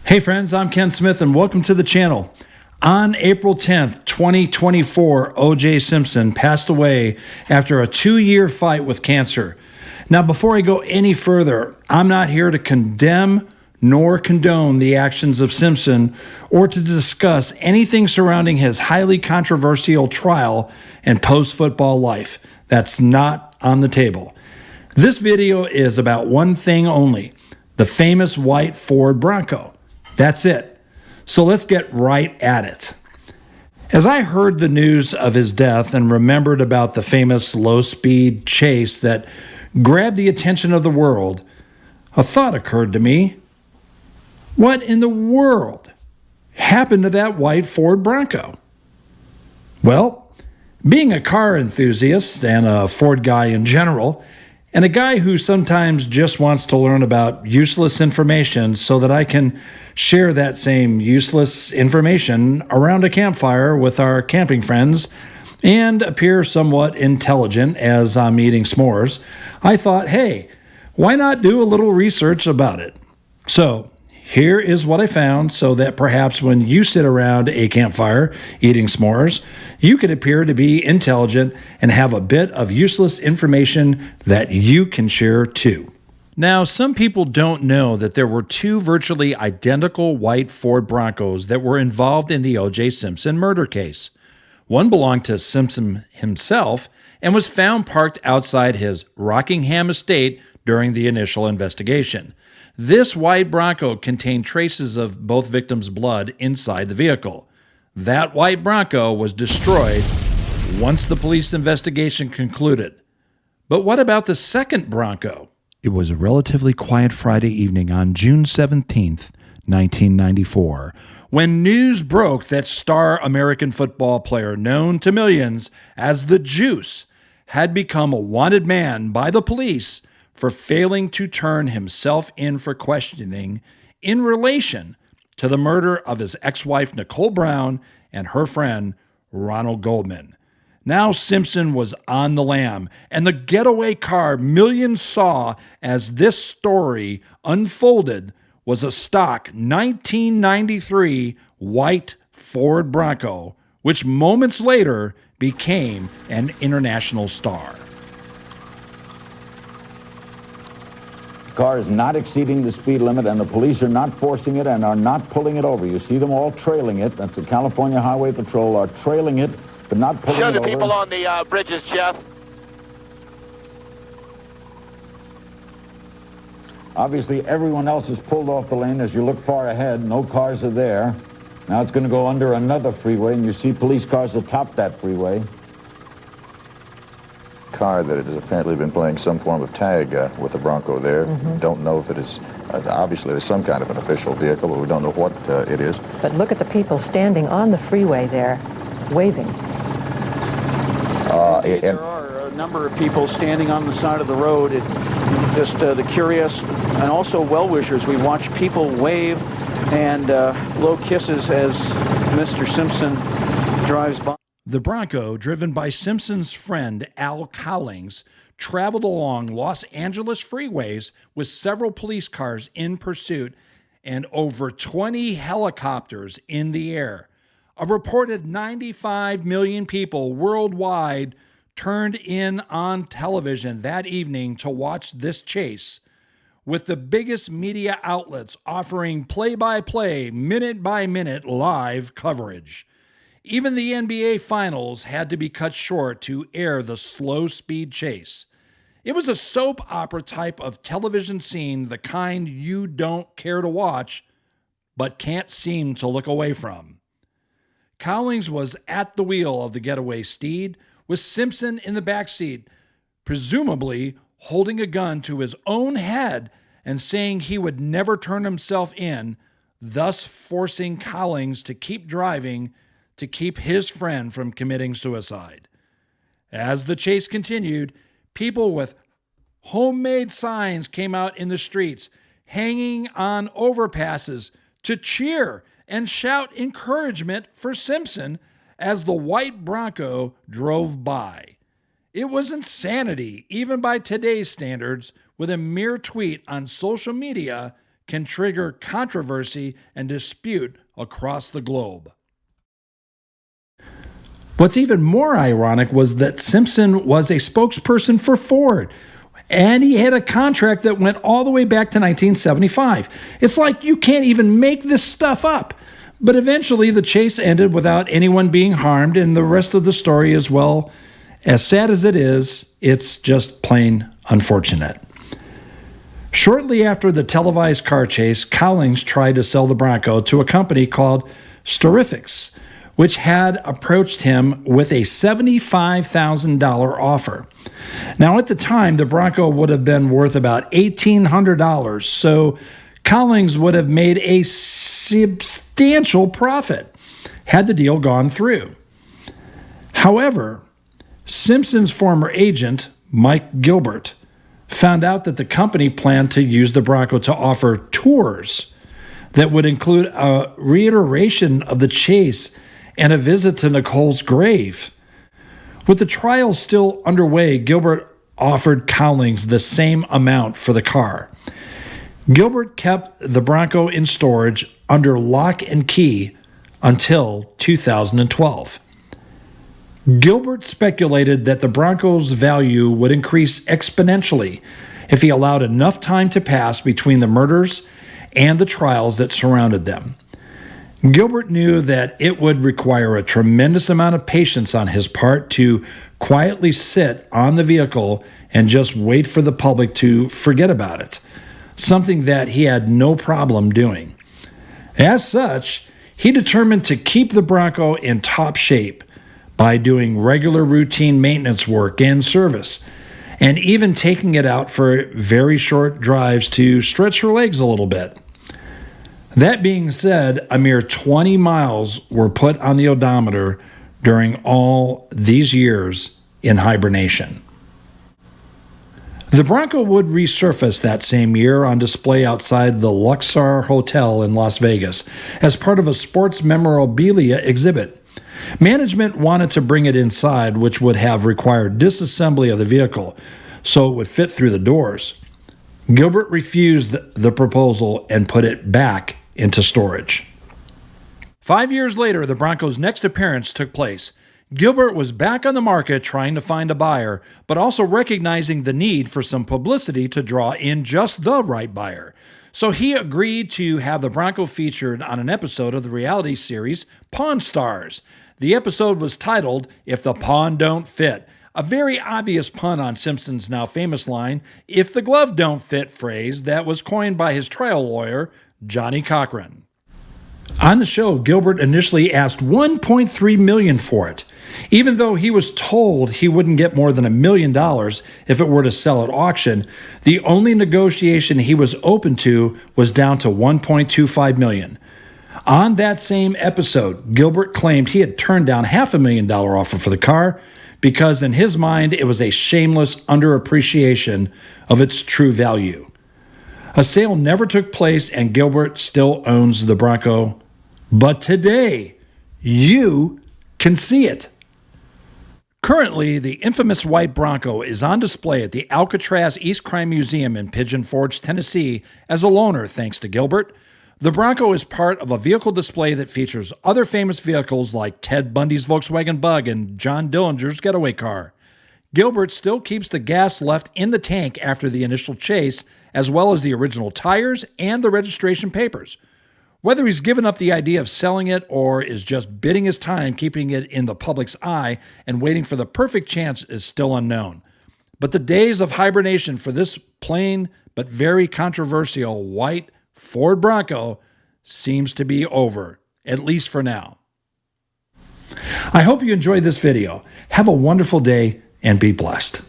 Hey friends, I'm Ken Smith and welcome to the channel. On April 10th, 2024, O.J. Simpson passed away after a 2-year fight with cancer. Now, before I go any further, I'm not here to condemn nor condone the actions of Simpson or to discuss anything surrounding his highly controversial trial and post-football life. That's not on the table. This video is about one thing only, the famous white Ford Bronco. That's it. So let's get right at it. As I heard the news of his death and remembered about the famous low-speed chase that grabbed the attention of the world, a thought occurred to me. What in the world happened to that white Ford Bronco? Well, being a car enthusiast and a Ford guy in general, and a guy who sometimes just wants to learn about useless information so that I can share that same useless information around a campfire with our camping friends and appear somewhat intelligent as I'm eating s'mores, I thought, hey, why not do a little research about it? So here is what I found so that perhaps when you sit around a campfire eating s'mores, you can appear to be intelligent and have a bit of useless information that you can share too. Now, some people don't know that there were two virtually identical white Ford Broncos that were involved in the O.J. Simpson murder case. One belonged to Simpson himself and was found parked outside his Rockingham estate during the initial investigation. This white Bronco contained traces of both victims' blood inside the vehicle. That white Bronco was destroyed once the police investigation concluded. But what about the second Bronco? It was a relatively quiet Friday evening on June 17th, 1994, when news broke that star American football player known to millions as the Juice had become a wanted man by the police for failing to turn himself in for questioning in relation to the murder of his ex-wife Nicole Brown and her friend Ronald Goldman. Now Simpson was on the lam, and the getaway car millions saw as this story unfolded was a stock 1993 white Ford Bronco, which moments later became an international star. The car is not exceeding the speed limit, and the police are not forcing it and are not pulling it over. You see them all trailing it. That's the California Highway Patrol are trailing it, but not pulling it over. Show the people on the bridges, Jeff. Obviously, everyone else has pulled off the lane. As you look far ahead, no cars are there. Now it's going to go under another freeway, and you see police cars atop that freeway. Car that has apparently been playing some form of tag with the Bronco there. Don't know if it is, obviously there's some kind of an official vehicle, but we don't know what it is. But look at the people standing on the freeway there, waving. There are a number of people standing on the side of the road. Just the curious and also well-wishers. We watch people wave and blow kisses as Mr. Simpson drives by. The Bronco, driven by Simpson's friend Al Cowlings, traveled along Los Angeles freeways with several police cars in pursuit and over 20 helicopters in the air. A reported 95 million people worldwide turned in on television that evening to watch this chase, with the biggest media outlets offering play-by-play, minute-by-minute live coverage. Even the NBA Finals had to be cut short to air the slow-speed chase. It was a soap opera type of television scene, the kind you don't care to watch, but can't seem to look away from. Cowlings was at the wheel of the getaway steed, with Simpson in the backseat, presumably holding a gun to his own head and saying he would never turn himself in, thus forcing Cowlings to keep driving to keep his friend from committing suicide. As the chase continued, people with homemade signs came out in the streets, hanging on overpasses to cheer and shout encouragement for Simpson as the white Bronco drove by. It was insanity, even by today's standards, with a mere tweet on social media can trigger controversy and dispute across the globe. What's even more ironic was that Simpson was a spokesperson for Ford, and he had a contract that went all the way back to 1975. It's like you can't even make this stuff up. But eventually the chase ended without anyone being harmed, and the rest of the story is, well, as sad as it is, it's just plain unfortunate. Shortly after the televised car chase, Collins tried to sell the Bronco to a company called Storifics, which had approached him with a $75,000 offer. Now, at the time, the Bronco would have been worth about $1,800, so Collins would have made a substantial profit had the deal gone through. However, Simpson's former agent, Mike Gilbert, found out that the company planned to use the Bronco to offer tours that would include a reiteration of the chase and a visit to Nicole's grave. With the trial still underway, Gilbert offered Collins the same amount for the car. Gilbert kept the Bronco in storage under lock and key until 2012. Gilbert speculated that the Bronco's value would increase exponentially if he allowed enough time to pass between the murders and the trials that surrounded them. Gilbert knew that it would require a tremendous amount of patience on his part to quietly sit on the vehicle and just wait for the public to forget about it, something that he had no problem doing. As such, he determined to keep the Bronco in top shape by doing regular routine maintenance work and service, and even taking it out for very short drives to stretch her legs a little bit. That being said, a mere 20 miles were put on the odometer during all these years in hibernation. The Bronco would resurface that same year on display outside the Luxor Hotel in Las Vegas as part of a sports memorabilia exhibit. Management wanted to bring it inside, which would have required disassembly of the vehicle so it would fit through the doors. Gilbert refused the proposal and put it back into storage. 5 years later, the Broncos' next appearance took place. Gilbert was back on the market trying to find a buyer, but also recognizing the need for some publicity to draw in just the right buyer. So he agreed to have the Bronco featured on an episode of the reality series Pawn Stars. The episode was titled, "If the Pawn Don't Fit," a very obvious pun on Simpson's now famous line, "If the glove don't fit" phrase that was coined by his trial lawyer, Johnny Cochran. On the show, Gilbert initially asked $1.3 million for it, even though he was told he wouldn't get more than $1 million if it were to sell at auction. The only negotiation he was open to was down to $1.25 million. On that same episode, Gilbert claimed he had turned down $500,000 offer for the car because in his mind it was a shameless underappreciation of its true value. A sale never took place and Gilbert still owns the Bronco. But today, you can see it. Currently, the infamous white Bronco is on display at the Alcatraz East Crime Museum in Pigeon Forge, Tennessee, as a loaner thanks to Gilbert. The Bronco is part of a vehicle display that features other famous vehicles like Ted Bundy's Volkswagen Bug and John Dillinger's getaway car. Gilbert still keeps the gas left in the tank after the initial chase, as well as the original tires and the registration papers. Whether he's given up the idea of selling it or is just biding his time keeping it in the public's eye and waiting for the perfect chance is still unknown. But the days of hibernation for this plain but very controversial white Ford Bronco seems to be over, at least for now. I hope you enjoyed this video. Have a wonderful day and be blessed.